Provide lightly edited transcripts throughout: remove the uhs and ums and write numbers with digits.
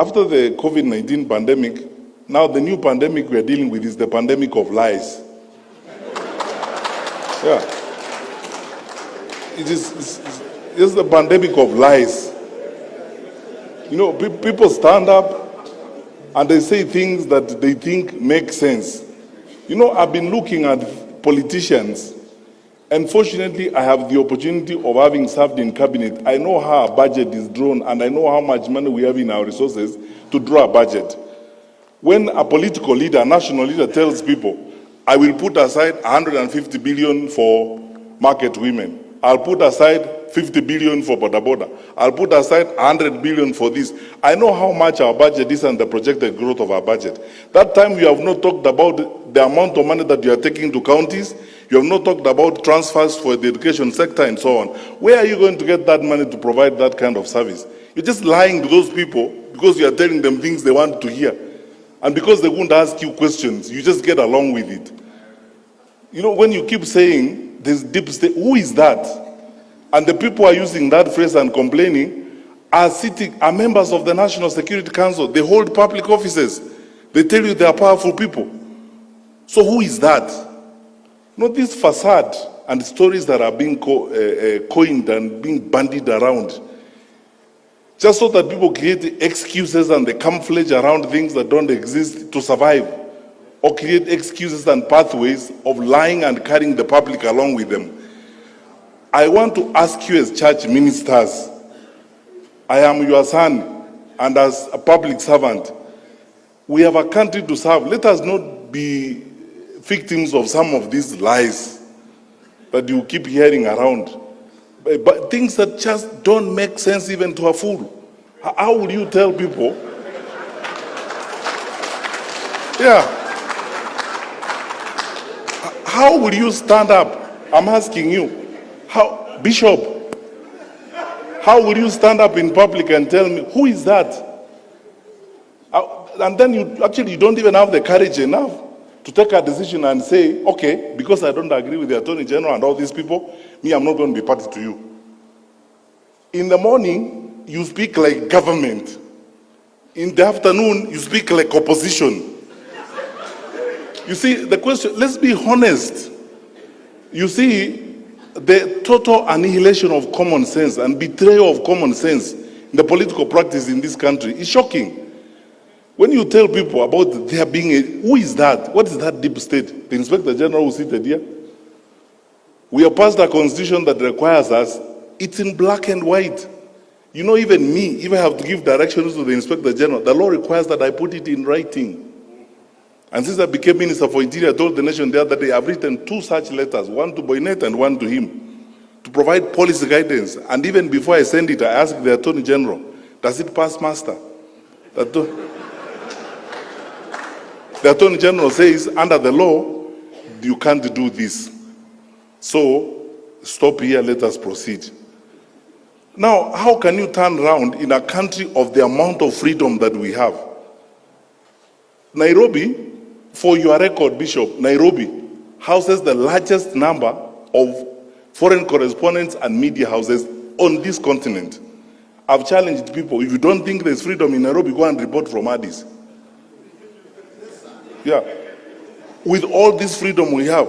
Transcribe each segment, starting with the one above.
After the COVID-19 pandemic, now the new pandemic we are dealing with is the pandemic of lies. Yeah. It's the pandemic of lies. You know, people stand up and they say things that they think make sense. You know, I've been looking at politicians, and fortunately I have the opportunity of having served in cabinet. I know how a budget is drawn, and I know how much money we have in our resources to draw a budget. When a political leader, a national leader tells people, I will put aside 150 billion for market women, I'll put aside 50 billion for boda boda, I'll put aside 100 billion for this. I know how much our budget is and the projected growth of our budget. That time you have not talked about the amount of money that you are taking to counties, you have not talked about transfers for the education sector and so on. Where are you going to get that money to provide that kind of service? You're just lying to those people because you are telling them things they want to hear. And because they won't ask you questions, you just get along with it. You know, when you keep saying this deep state, who is that? And the people who are using that phrase and complaining are members of the National Security Council. They hold public offices. They tell you they are powerful people. So who is that? You know, this facade and stories that are being coined and being bandied around, just so that people create excuses and they camouflage around things that don't exist to survive, or create excuses and pathways of lying and carrying the public along with them. I want to ask you as church ministers, I am your son, and as a public servant, we have a country to serve. Let us not be victims of some of these lies that you keep hearing around. But things that just don't make sense even to a fool. How will you tell people? Yeah. How will you stand up? I'm asking you. How, Bishop, how will you stand up in public and tell me, who is that? And then you don't even have the courage enough to take a decision and say, okay, because I don't agree with the Attorney General and all these people, me, I'm not going to be party to you. In the morning, you speak like government. In the afternoon, you speak like opposition. You see, the question, let's be honest. You see, the total annihilation of common sense and betrayal of common sense in the political practice in this country is shocking. When you tell people about there being who is that? What is that deep state? The Inspector General who seated here? We have passed a constitution that requires us, it's in black and white. You know, even me, if I have to give directions to the Inspector General, the law requires that I put it in writing. And since I became Minister for Interior, I told the nation the other day, I've written 2 such letters, one to Boynet and one to him, to provide policy guidance. And even before I send it, I asked the Attorney General, does it pass muster? The Attorney General says, under the law, you can't do this. So, stop here, let us proceed. Now, how can you turn around in a country of the amount of freedom that we have? Nairobi, for your record, Bishop, Nairobi houses the largest number of foreign correspondents and media houses on this continent. I've challenged people, if you don't think there's freedom in Nairobi, go and report from Addis. Yeah. With all this freedom we have,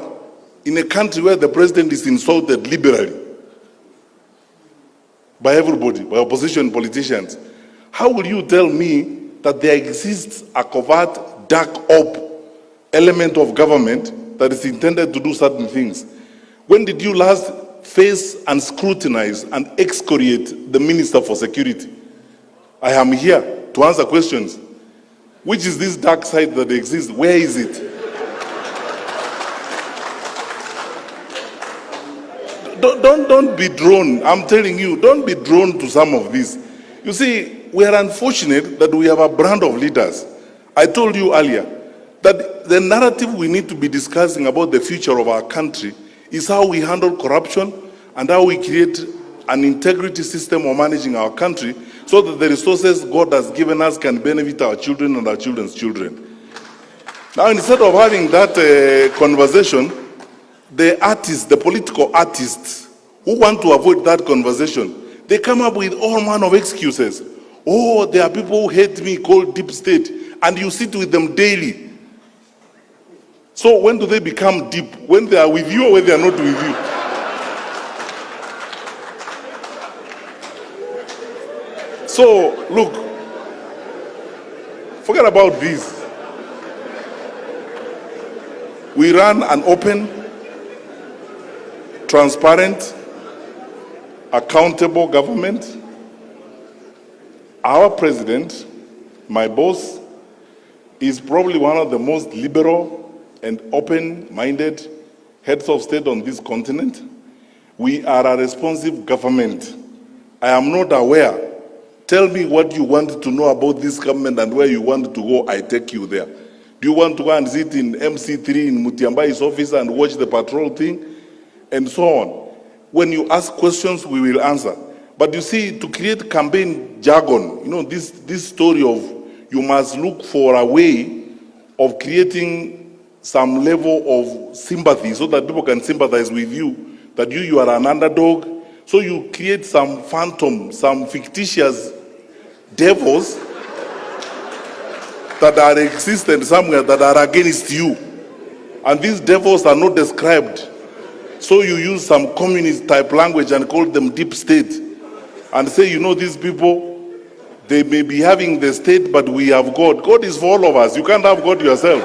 in a country where the president is insulted liberally by everybody, by opposition politicians, how will you tell me that there exists a covert, dark op element of government that is intended to do certain things? When did you last face and scrutinize and excoriate the Minister for Security? I am here to answer questions. Which is this dark side that exists? Where is it? Don't be drawn. I'm telling you, don't be drawn to some of this. You see, we are unfortunate that we have a brand of leaders. I told you earlier that the narrative we need to be discussing about the future of our country is how we handle corruption and how we create an integrity system of managing our country so that the resources God has given us can benefit our children and our children's children. Now, instead of having that conversation, the artists, the political artists who want to avoid that conversation, they come up with all manner of excuses. Oh, there are people who hate me called deep state, and you sit with them daily. So when do they become deep? When they are with you or when they are not with you? So, look, forget about this. We run an open, transparent, accountable government. Our president, my boss, is probably one of the most liberal and open-minded heads of state on this continent. We are a responsive government. I am not aware. Tell me what you want to know about this government and where you want to go, I take you there. Do you want to go and sit in MC3 in Mutiambai's office and watch the patrol thing? And so on. When you ask questions, we will answer. But you see, to create campaign jargon, this story of you must look for a way of creating some level of sympathy so that people can sympathize with you, that you are an underdog. So you create some phantom, some fictitious devils that are existent somewhere that are against you. And these devils are not described. So you use some communist type language and call them deep state. And say, these people, they may be having the state, but we have God. God is for all of us. You can't have God yourself.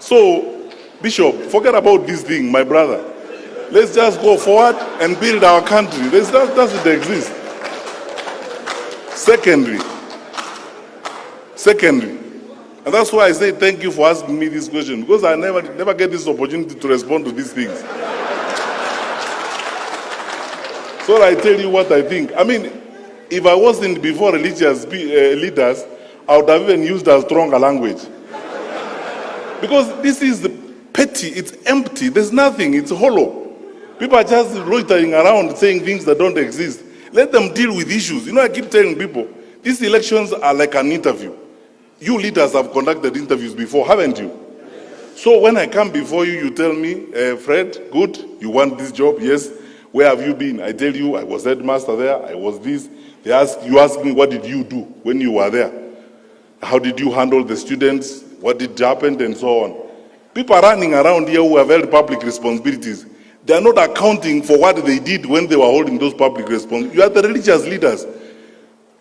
So, Bishop, forget about this thing, my brother. Let's just go forward and build our country. That doesn't exist. Secondly, and that's why I say thank you for asking me this question, because I never get this opportunity to respond to these things. So I tell you what I think. I mean, if I wasn't before religious leaders, I would have even used a stronger language. Because this is petty, it's empty, there's nothing, it's hollow. People are just loitering around saying things that don't exist. Let them deal with issues. I keep telling people, these elections are like an interview. You leaders have conducted interviews before, haven't you? So when I come before you, you tell me, Fred, good, you want this job? Yes. Where have you been? I tell you, I was headmaster there, I was this. You ask me, what did you do when you were there? How did you handle the students? What did happen? And so on. People are running around here who have held public responsibilities. They are not accounting for what they did when they were holding those public responsibilities. You are the religious leaders.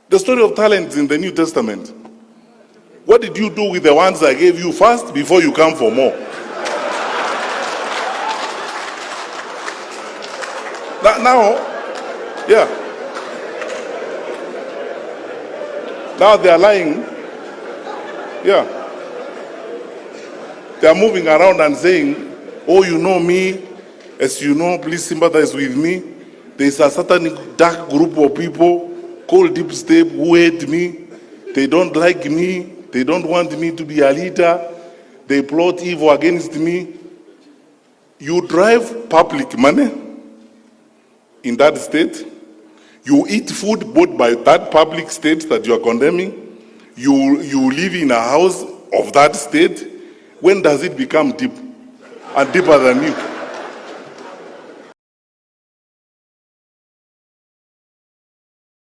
The story of talents in the New Testament. What did you do with the ones I gave you first before you come for more? Now, yeah. Now they are lying. Yeah. They are moving around and saying, oh, you know me. As you know, please sympathize with me. There is a certain dark group of people called Deep State who hate me. They don't like me. They don't want me to be a leader. They plot evil against me. You drive public money in that state. You eat food bought by that public state that you are condemning. You live in a house of that state. When does it become deep and deeper than you?